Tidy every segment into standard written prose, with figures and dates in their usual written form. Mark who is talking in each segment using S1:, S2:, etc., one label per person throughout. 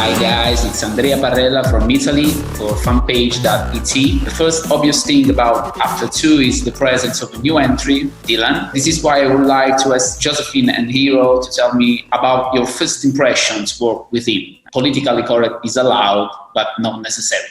S1: Hi guys, it's Andrea Barrella from Italy for FanpageeIt. The first obvious thing about After 2 is the presence of a new entry, Dylan. This is why I would like to ask Josephine and Hero to tell me about your first impressions work with him. Politically correct is allowed, but not necessary.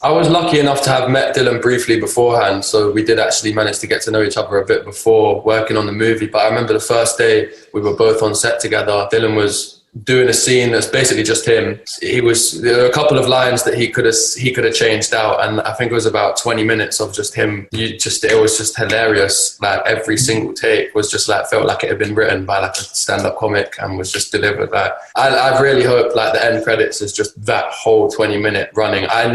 S2: I was lucky enough to have met Dylan briefly beforehand, so we did actually manage to get to know each other a bit before working on the movie. But I remember the first day we were both on set together. Dylan was doing a scene that's basically just him. There were a couple of lines that he could have changed out, and I think it was about 20 minutes of just him. It was just hilarious. Like every single take was just like felt like it had been written by like a stand-up comic and was just delivered. Like I really hope like the end credits is just that whole 20-minute running. I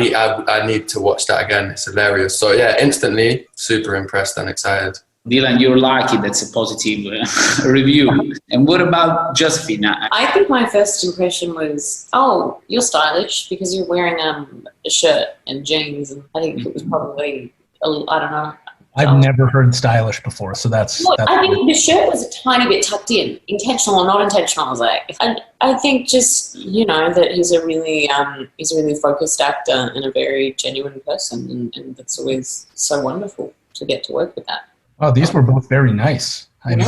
S2: need to watch that again. It's hilarious. So yeah, instantly super impressed and excited.
S1: Dylan, you're lucky. That's a positive review. And what about Josephine?
S3: I think my first impression was, oh, you're stylish because you're wearing a shirt and jeans. And I think it was probably, I don't know.
S4: I've never heard stylish before, so that's
S3: I think the shirt was a tiny bit tucked in, intentional or not intentional. I was like, I think just, that he's a really focused actor and a very genuine person. And that's always so wonderful to get to work with that.
S4: Oh, these were both very nice. I'm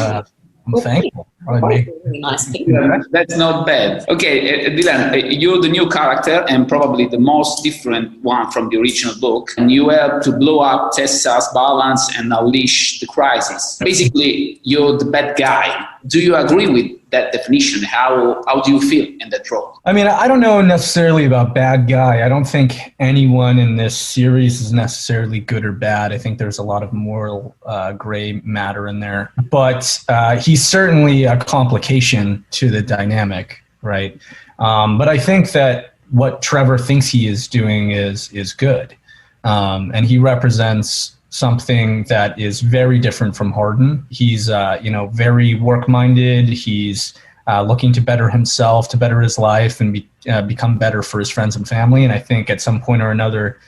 S4: thankful.
S3: Really nice people.
S1: Yeah, that's not bad. Okay, Dylan, you're the new character and probably the most different one from the original book. And you help to blow up Tessa's balance and unleash the crisis. Basically, you're the bad guy. Do you agree with that definition? How do you feel in that role?
S4: I mean, I don't know necessarily about bad guy. I don't think anyone in this series is necessarily good or bad. I think there's a lot of moral gray matter in there. But he's certainly a complication to the dynamic, right? But I think that what Trevor thinks he is doing is good. And he represents something that is very different from Harden. He's, very work-minded. He's looking to better himself, to better his life, and become better for his friends and family. And I think at some point or another,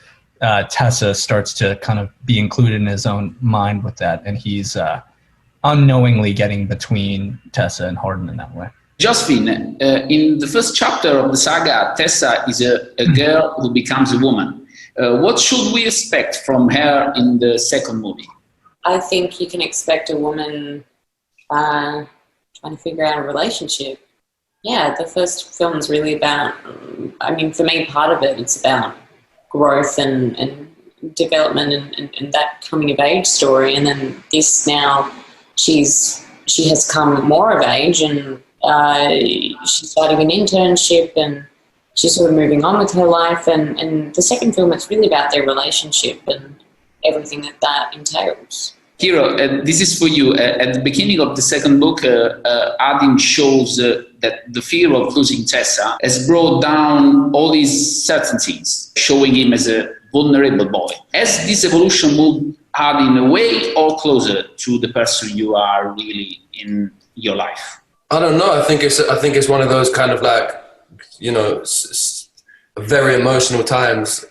S4: Tessa starts to kind of be included in his own mind with that. And he's unknowingly getting between Tessa and Harden in that way.
S1: Josephine, in the first chapter of the saga, Tessa is a girl who becomes a woman. What should we expect from her in the second movie?
S3: I think you can expect a woman trying to figure out a relationship. Yeah, the first film is really about, for me, part of it's about growth and development and that coming of age story. And then this now, she has come more of age and she's starting an internship and she's sort of moving on with her life. And the second film, it's really about their relationship and everything that entails.
S1: Hero, this is for you. At the beginning of the second book, Adim shows that the fear of losing Tessa has brought down all his certainties, showing him as a vulnerable boy. Has this evolution moved Adim away or closer to the person you are really in your life?
S2: I don't know. I think it's one of those kind of like, very emotional times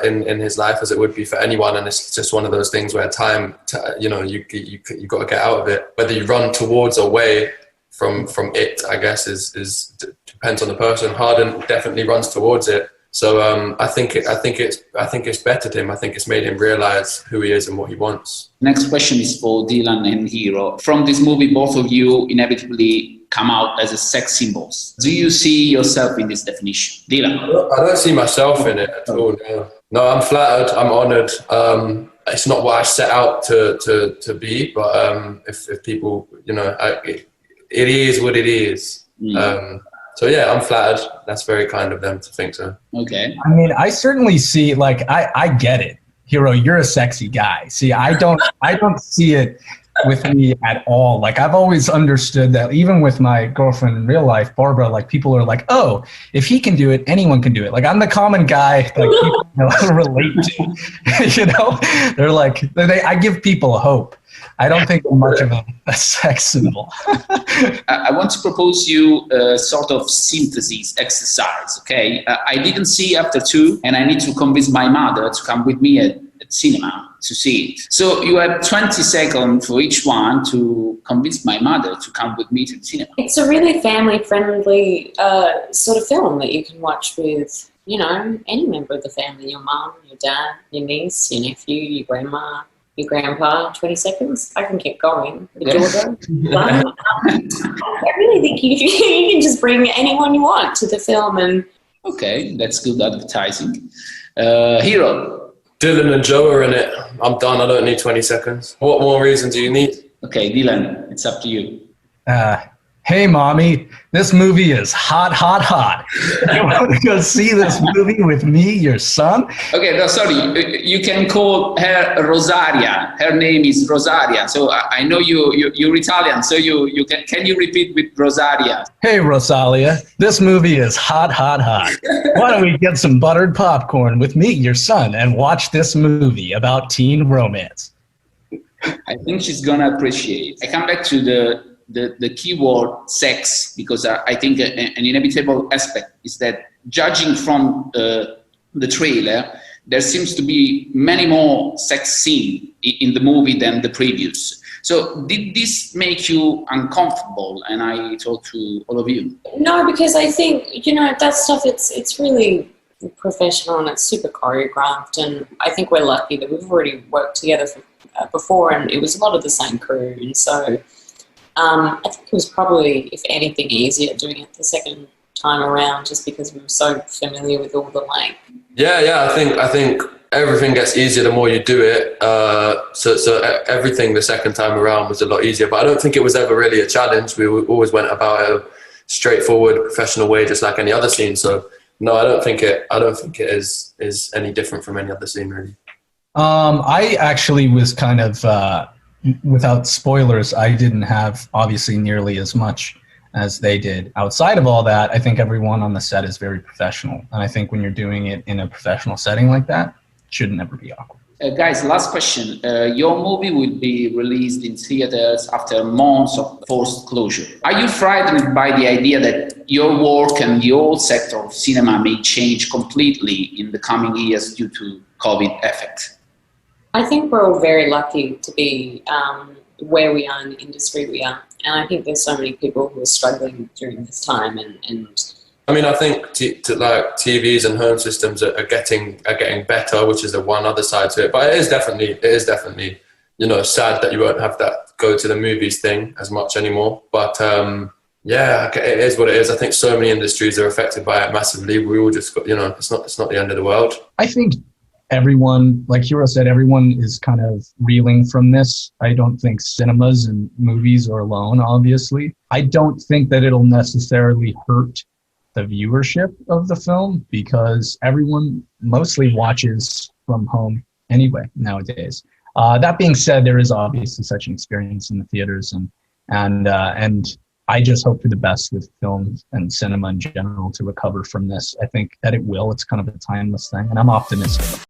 S2: in his life, as it would be for anyone, and it's just one of those things where time, you got to get out of it. Whether you run towards or away from it, I guess, is depends on the person. Harden definitely runs towards it, so I think it's bettered him. I think it's made him realize who he is and what he wants. Next
S1: question is for Dylan and Hero. From this movie, both of you inevitably come out as a sex symbols. Do you see yourself in this definition? Dylan?
S2: I don't see myself in it at all, no. I'm flattered, I'm honoured. It's not what I set out to be, but if people, it is what it is. So yeah, I'm flattered. That's very kind of them to think so.
S1: Okay.
S4: I mean, I certainly see, I get it. Hero, you're a sexy guy. See, I don't see it with me at all. I've always understood that even with my girlfriend in real life, Barbara, people are like, oh, if he can do it, anyone can do it. I'm the common guy people relate to, they're like, I give people hope. I don't think I'm much of a sex symbol.
S1: I want to propose you a sort of synthesis exercise, okay? I didn't see After 2, and I need to convince my mother to come with me at cinema to see it. So you have 20 seconds for each one to convince my mother to come with me to the cinema.
S3: It's a really family-friendly sort of film that you can watch with, you know, any member of the family, your mum, your dad, your niece, your nephew, your grandma, your grandpa. 20 seconds. I can keep going. Your daughter. I really think you can just bring anyone you want to the film. And
S1: okay, that's good advertising. Hero.
S2: Dylan and Joe are in it. I'm done. I don't need 20 seconds. What more reason do you need?
S1: Okay, Dylan, it's up to you.
S4: Hey, mommy, this movie is hot, hot, hot. You want to go see this movie with me, your son?
S1: Okay, no, sorry. You can call her Rosaria. Her name is Rosaria. So I know you're Italian. So you can you repeat with Rosaria?
S4: Hey, Rosalia, this movie is hot, hot, hot. Why don't we get some buttered popcorn with me, your son, and watch this movie about teen romance?
S1: I think she's gonna appreciate. I come back to the keyword sex, because I think an inevitable aspect is that, judging from the trailer, there seems to be many more sex scenes in the movie than the previous. So did this make you uncomfortable? And I talk to all of you.
S3: No, because I think, you know, that stuff, it's really professional and it's super choreographed, and I think we're lucky that we've already worked together before, and it was a lot of the same crew, and so I think it was probably, if anything, easier doing it the second time around, just because we were so familiar with all the like.
S2: Yeah. I think everything gets easier the more you do it. So everything the second time around was a lot easier. But I don't think it was ever really a challenge. We always went about it a straightforward, professional way, just like any other scene. So no, I don't think it is any different from any other scene, really.
S4: I actually was kind of, without spoilers, I didn't have obviously nearly as much as they did. Outside of all that, I think everyone on the set is very professional. And I think when you're doing it in a professional setting like that, it should never be awkward.
S1: Guys, last question. Your movie will be released in theaters after months of forced closure. Are you frightened by the idea that your work and the whole sector of cinema may change completely in the coming years due to COVID effect?
S3: I think we're all very lucky to be where we are in the industry we are. And I think there's so many people who are struggling during this time. And
S2: I mean, I think like TVs and home systems are getting better, which is the one other side to it. But it is definitely, you know, sad that you won't have that go to the movies thing as much anymore. But yeah, it is what it is. I think so many industries are affected by it massively. We all just got, you know, it's not the end of the world.
S4: I think everyone, like Hiro said, everyone is kind of reeling from this. I don't think cinemas and movies are alone, obviously. I don't think that it'll necessarily hurt the viewership of the film, because everyone mostly watches from home anyway nowadays. That being said, there is obviously such an experience in the theaters, and I just hope for the best with film and cinema in general to recover from this. I think that it will. It's kind of a timeless thing, and I'm optimistic.